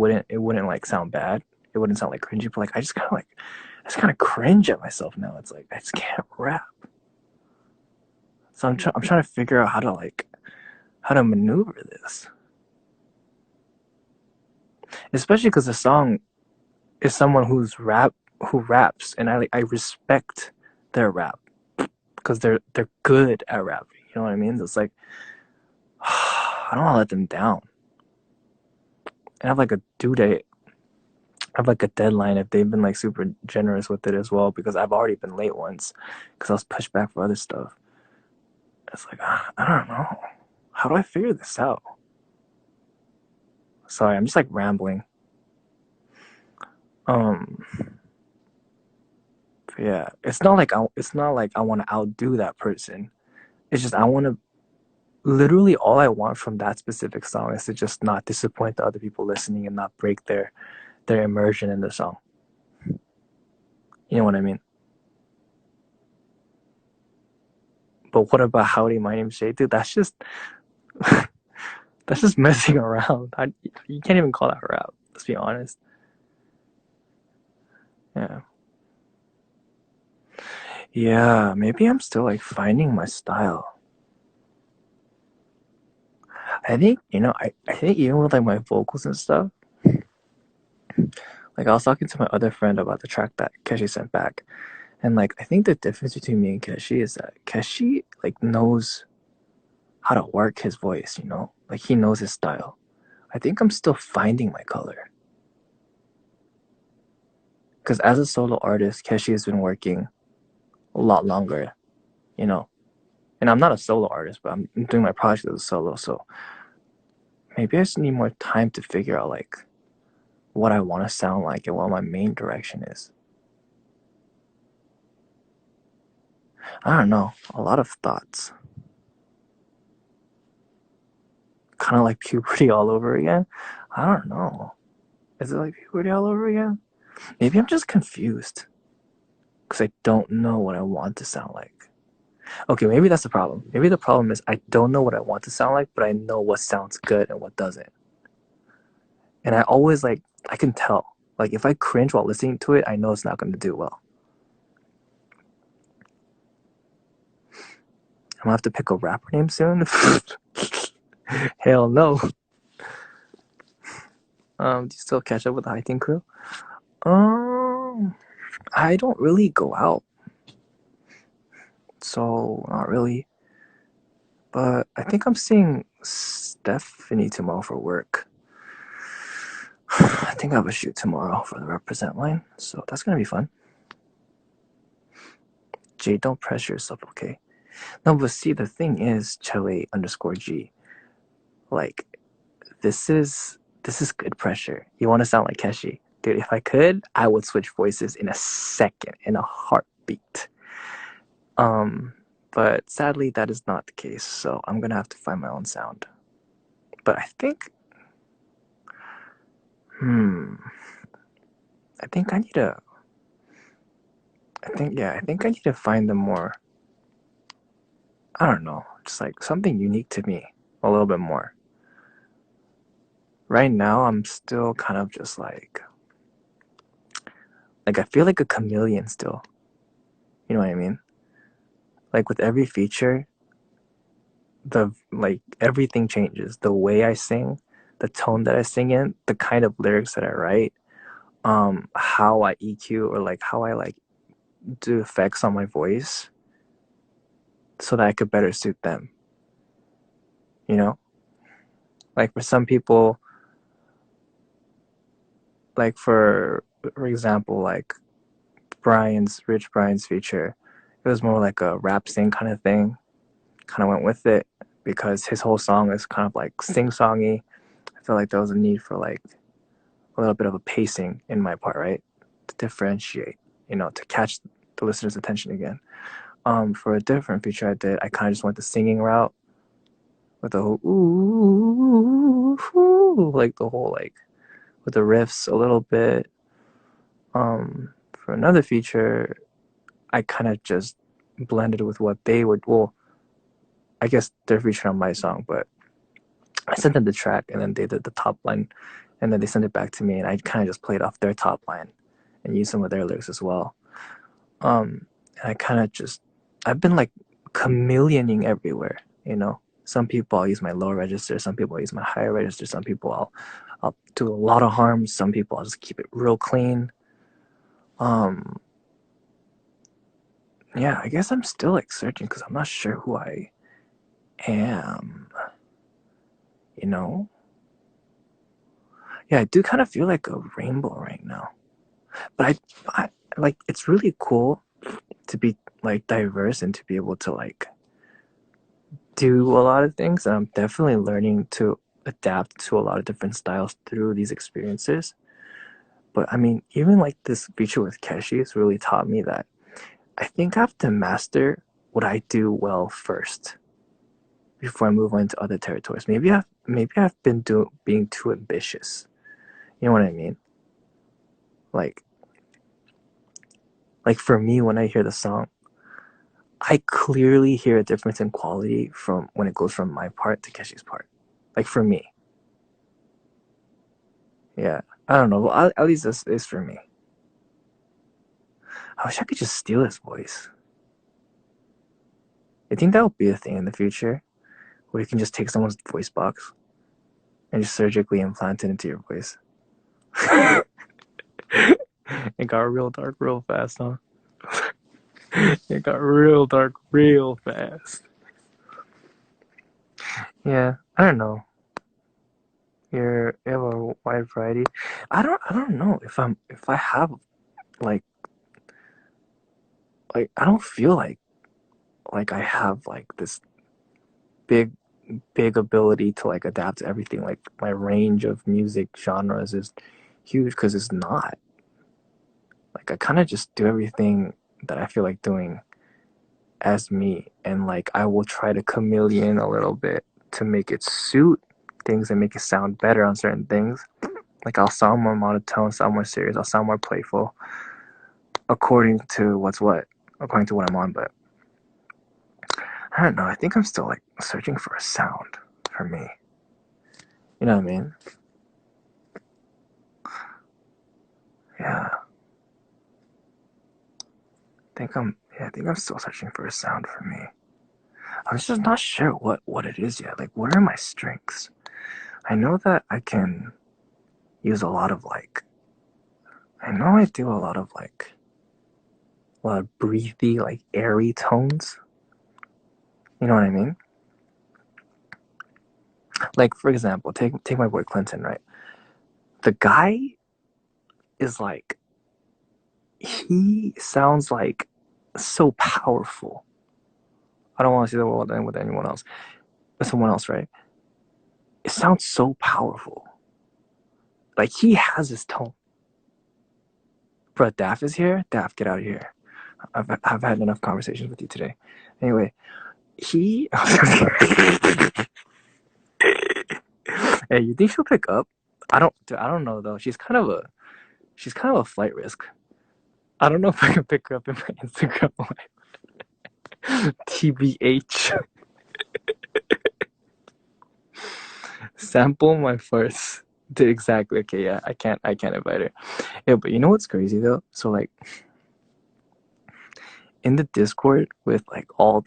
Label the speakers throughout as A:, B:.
A: wouldn't like sound bad. It wouldn't sound like cringy, but like I just kind of cringe at myself now. It's like I just can't rap. So I'm trying to figure out how to maneuver this, especially because the song is someone who raps, and I respect their rap because they're good at rapping. You know what I mean? It's like I don't want to let them down. And I have like a due date. I have like a deadline if they've been like super generous with it as well because I've already been late once because I was pushed back for other stuff. It's like I don't know. How do I figure this out? Sorry, I'm just like rambling. Um, yeah, it's not like I want to outdo that person. It's just I want to literally all I want from that specific song is to just not disappoint the other people listening and not break their immersion in the song. You know what I mean? But what about Howdy? My name's Jay, dude. That's just messing around. You can't even call that rap. Let's be honest. Yeah, yeah. Maybe I'm still like finding my style. I think I think even with like my vocals and stuff, like I was talking to my other friend about the track that Keshi sent back, and like I think the difference between me and Keshi is that Keshi like knows how to work his voice, you know? Like he knows his style. I think I'm still finding my color. Because as a solo artist, Keshi has been working a lot longer, you know? And I'm not a solo artist, but I'm doing my project as a solo, so maybe I just need more time to figure out like what I want to sound like and what my main direction is. I don't know. A lot of thoughts. Kind of like puberty all over again. I don't know. Is it like puberty all over again? Maybe I'm just confused because I don't know what I want to sound like. Okay, maybe that's the problem. Maybe the problem is I don't know what I want to sound like, but I know what sounds good and what doesn't. And I always like, I can tell. Like if I cringe while listening to it, I know it's not going to do well. I'm gonna have to pick a rapper name soon. Hell no. Do you still catch up with the hiking crew? Um, I don't really go out, so not really. But I think I'm seeing Stephanie tomorrow for work. I think I have a shoot tomorrow for the represent line, so that's gonna be fun. Jay, don't pressure yourself, okay? No, but see, the thing is, Chele_G, like, this is good pressure. You want to sound like Keshi, dude? If I could, I would switch voices in a second, in a heartbeat. Um, but sadly, that is not the case. So I'm gonna have to find my own sound. But I think, hmm, I think I need to. I think I need to find the more. I don't know, just like something unique to me a little bit more. Right now, I'm still kind of just like I feel like a chameleon still. You know what I mean? Like with every feature, the like everything changes. The way I sing, the tone that I sing in, the kind of lyrics that I write, how I EQ or like how I like do effects on my voice so that I could better suit them. You know? Like for some people, like for example, like Rich Brian's feature, it was more like a rap sing kind of thing. Kind of went with it because his whole song is kind of like sing songy. I feel like there was a need for like a little bit of a pacing in my part, right? To differentiate, you know, to catch the listener's attention again. For a different feature I did, I kind of just went the singing route with the whole ooh, ooh, like the whole like with the riffs a little bit. For another feature, I kind of just blended with what they would. Well, I guess they're featured on my song, but I sent them the track and then they did the top line and then they send it back to me, and I kind of just played off their top line and use some of their lyrics as well. And I kind of just I've been like chameleoning everywhere, you know. Some people I'll use my low register, some people I'll use my higher register, some people I'll do a lot of harms, some people I'll just keep it real clean. Um, yeah, I guess I'm still like searching because I'm not sure who I am, you know? Yeah, I do kind of feel like a rainbow right now. But I like it's really cool to be like diverse and to be able to like do a lot of things. I'm definitely learning to adapt to a lot of different styles through these experiences. But I mean, even like this feature with Keshi has really taught me that I think I have to master what I do well first before I move on to other territories. Maybe I've been being too ambitious. You know what I mean? Like like for me when I hear the song, I clearly hear a difference in quality from when it goes from my part to Keshi's part. Like for me. Yeah. I don't know. Well, at least this is for me. I wish I could just steal his voice. I think that would be a thing in the future where you can just take someone's voice box and just surgically implant it into your voice. It got real dark real fast, huh? It got real dark real fast. Yeah, I don't know. You have a wide variety. I don't know if I have like I don't feel like I have like this big big ability to like adapt to everything. Like my range of music genres is huge because it's not. Like I kind of just do everything that I feel like doing as me, and like I will try to chameleon a little bit to make it suit things and make it sound better on certain things. Like I'll sound more monotone, sound more serious, I'll sound more playful according to according to what I'm on. But I don't know. I think I'm still like searching for a sound for me. You know what I mean? Yeah. I think I'm still searching for a sound for me. I'm just not sure what it is yet. Like, what are my strengths? I know that I can use a lot of like. I know I do a lot of breathy, like airy tones. You know what I mean? Like for example, take my boy Clinton, right? The guy is like he sounds like so powerful. I don't want to see the world end with anyone else, with someone else, right? It sounds so powerful. Like he has his tone. Bro, Daff is here. Daff, get out of here. I've had enough conversations with you today. Anyway, he. Hey, you think she'll pick up? I don't know though. She's kind of a flight risk. I don't know if I can pick her up in my Instagram live. TBH. Sample my first. Exactly. Okay, yeah. I can't invite her. Yeah, but you know what's crazy though? So like in the Discord with like all of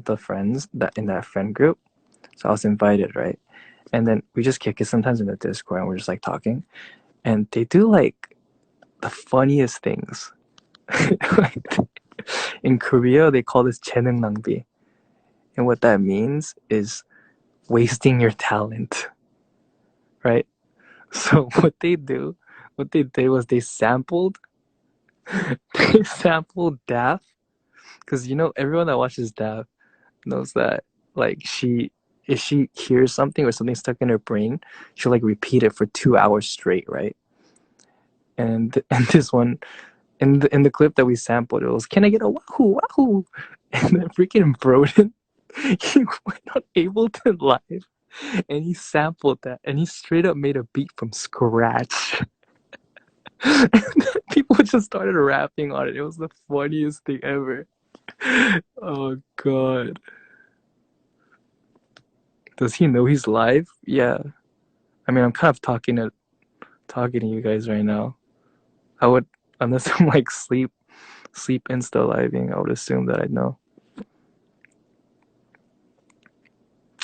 A: the friends that in that friend group. So I was invited, right? And then we just kick it sometimes in the Discord and we're just like talking. And they do like the funniest things. Like, in Korea, they call this 재능 낭비. And what that means is wasting your talent, right? So what they did was they sampled Daft, because you know everyone that watches Daft knows that like if she hears something or something stuck in her brain, she'll like repeat it for 2 hours straight, right? And this one in the clip that we sampled, it was "Can I get a wahoo wahoo?" And then freaking Broden, he went on Ableton Live and he sampled that and he straight up made a beat from scratch. And people just started rapping on it. It was the funniest thing ever. Oh god. Does he know he's live? Yeah. I mean, I'm kind of talking to you guys right now. I would, unless I'm like sleep insta living, I would assume that I'd know.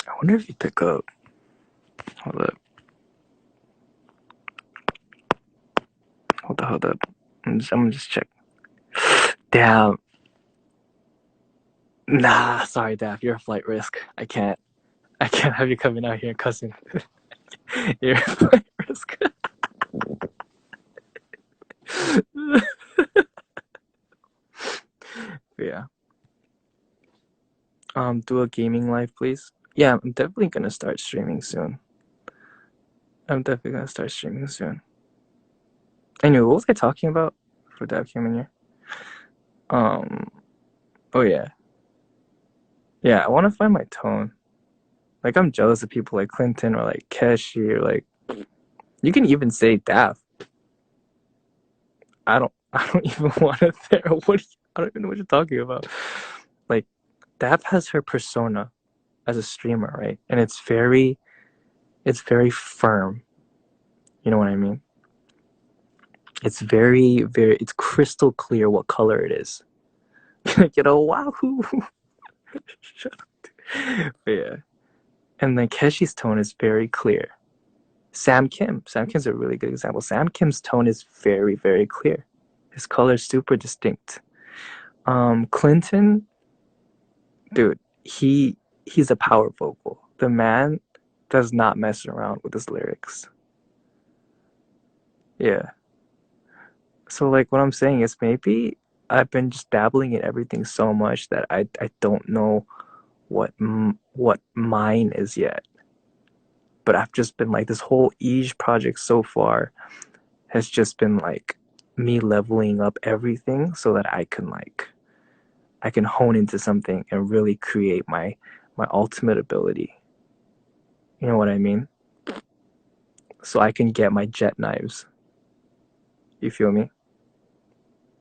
A: I wonder if you pick up. Hold up. Hold up. I'm gonna just check. Damn. Nah, sorry, Daff. You're a flight risk. I can't have you coming out here and cussing. You're a flight risk. Yeah. Do a gaming live, please. Yeah, I'm definitely gonna start streaming soon. Anyway, what was I talking about for Daff came in here? Um. Oh yeah. Yeah, I want to find my tone. Like I'm jealous of people like Clinton or like Keshi or like you can even say Daff. I don't even want to there. I don't even know what you're talking about. Like Daff has her persona as a streamer, right? And it's very firm. You know what I mean? It's it's crystal clear what color it is. You know, wahoo. Shut up. But yeah. And then Keshi's tone is very clear. Sam Kim's a really good example. Sam Kim's tone is very, very clear. His color is super distinct. Clinton, dude, he's a power vocal. The man does not mess around with his lyrics. Yeah. So like what I'm saying is maybe I've been just dabbling in everything so much that I don't know what mine is yet. But I've just been like this whole IG project so far has just been like me leveling up everything so that I can hone into something and really create my ultimate ability. You know what I mean? So I can get my jet knives. You feel me?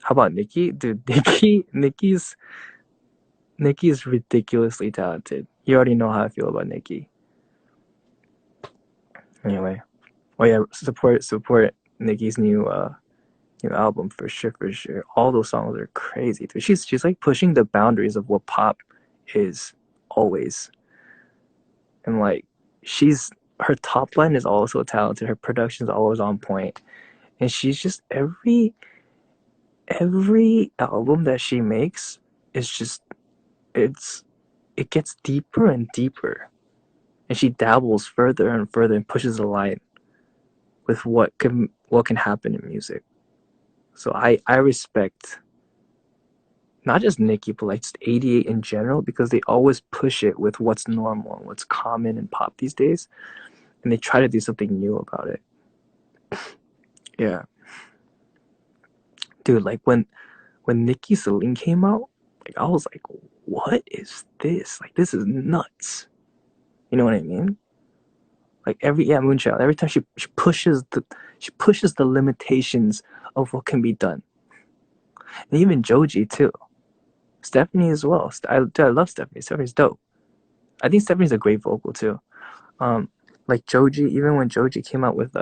A: How about Nikki? Dude, Nikki's ridiculously talented. You already know how I feel about Nikki. Anyway. Oh yeah, support Nikki's new album for sure, for sure. All those songs are crazy, dude. She's like pushing the boundaries of what pop is always. And like she's her top line is also talented. Her production is always on point. And she's just every album that she makes is just it's it gets deeper and deeper. And she dabbles further and further and pushes the line with what can happen in music. So I respect not just Nicki, but like just 88 in general because they always push it with what's normal and what's common in pop these days, and they try to do something new about it. Yeah, dude. Like when Nicki Celine came out, like I was like, what is this? Like this is nuts. You know what I mean? Like Moonchild. Every time she pushes the limitations of what can be done, and even Joji too. Stephanie as well. I love Stephanie. Stephanie's dope. I think Stephanie's a great vocal too. Um, like Joji, even when Joji came out with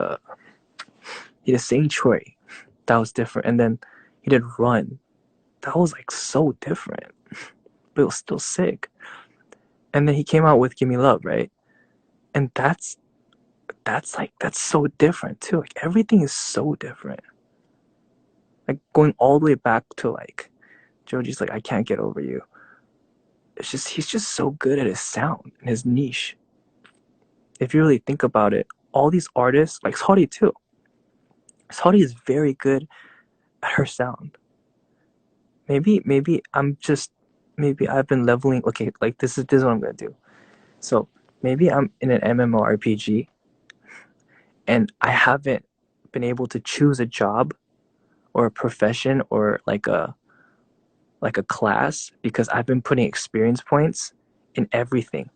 A: he did Sanctuary, that was different, and then he did Run, that was like so different, but it was still sick. And then he came out with Give Me Love, right? And that's so different too. Like everything is so different. Like going all the way back to like Joji's like I Can't Get Over You. It's just he's just so good at his sound and his niche. If you really think about it, all these artists like Saudi too. Saudi is very good at her sound. Maybe I'm just maybe I've been leveling. Okay, like this is what I'm gonna do. So maybe I'm in an MMORPG and I haven't been able to choose a job or a profession or like a class because I've been putting experience points in everything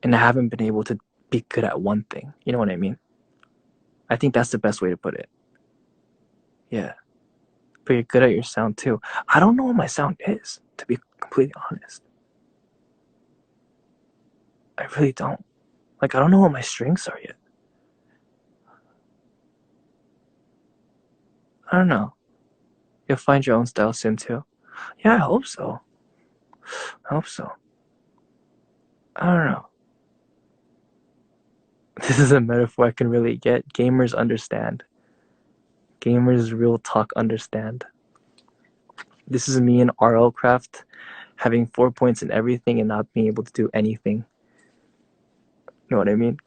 A: and I haven't been able to be good at one thing. You know what I mean? I think that's the best way to put it. Yeah. But you're good at your sound too. I don't know what my sound is, to be completely honest. I really don't. Like, I don't know what my strengths are yet. I don't know. You'll find your own style soon too. Yeah, I hope so. I hope so. I don't know. This is a metaphor I can really get. Gamers understand. Gamers real talk understand. This is me in RL craft having 4 points in everything and not being able to do anything. You know what I mean?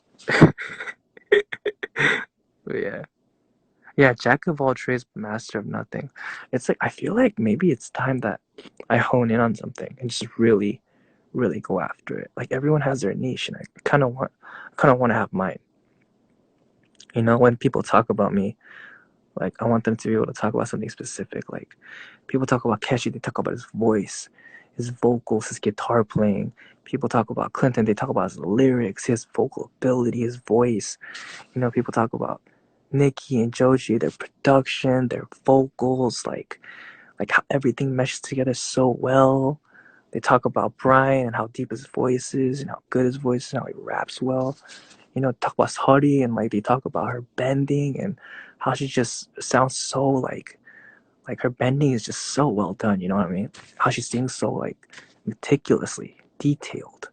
A: But yeah. Yeah, jack of all trades, master of nothing. It's like I feel like maybe it's time that I hone in on something and just really, really go after it. Like everyone has their niche, and I kind of want to have mine. You know, when people talk about me, like I want them to be able to talk about something specific. Like people talk about Keshi, they talk about his voice, his vocals, his guitar playing. People talk about Clinton, they talk about his lyrics, his vocal ability, his voice. You know, people talk about Nikki and Joji, their production, their vocals, like how everything meshes together so well. They talk about Brian and how deep his voice is and how good his voice is and how he raps well. You know, talk about Huddy and like they talk about her bending and how she just sounds so like her bending is just so well done, you know what I mean? How she sings so like meticulously detailed.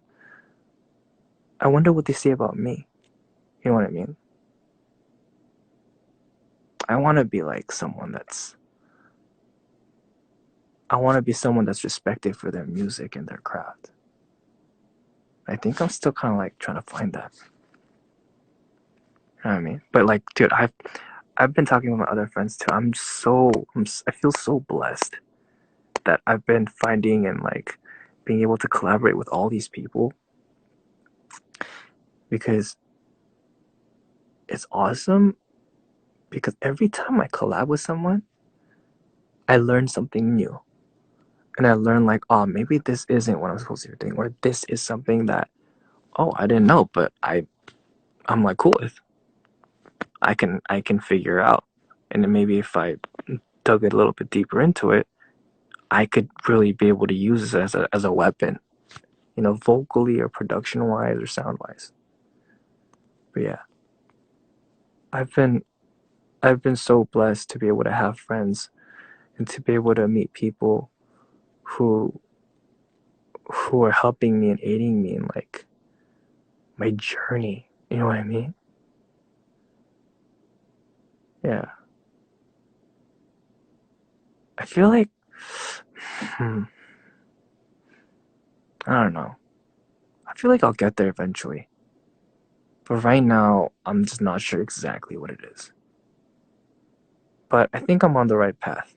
A: I wonder what they say about me. You know what I mean? I want to be like someone that's I want to be someone that's respected for their music and their craft. I think I'm still kind of like trying to find that. You know what I mean? But like, dude, I've been talking with my other friends too. I feel so blessed that I've been finding and like being able to collaborate with all these people because it's awesome. Because every time I collab with someone, I learn something new. And I learn like, oh, maybe this isn't what I'm supposed to be doing, or this is something that, oh, I didn't know, but I'm like cool with. I can figure out. And then maybe if I dug a little bit deeper into it, I could really be able to use it as a weapon, you know, vocally or production wise or sound wise. But yeah, I've been I've been so blessed to be able to have friends and to be able to meet people who who are helping me and aiding me in like my journey. You know what I mean? Yeah. I feel like hmm, I don't know. I feel like I'll get there eventually. But right now, I'm just not sure exactly what it is. But I think I'm on the right path.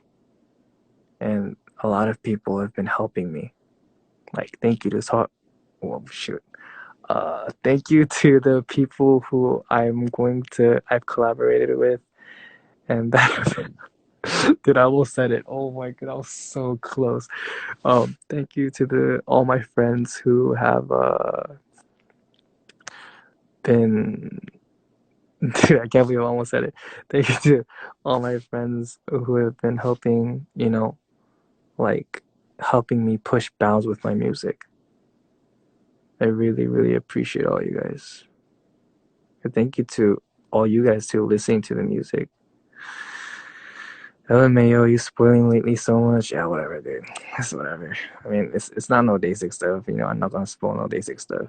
A: And a lot of people have been helping me. Like, thank you to talk. Well, shoot. Thank you to the people who I've collaborated with. And that, dude, I almost said it. Oh my god, I was so close. Thank you to all my friends who have been dude, I can't believe I almost said it. Thank you to all my friends who have been helping, you know, like helping me push bounds with my music. I really, really appreciate all you guys. And thank you to all you guys too listening to the music. LMAO, you spoiling lately so much. Yeah, whatever, dude. It's whatever. I mean, it's not no day six stuff. You know, I'm not gonna spoil no day six stuff.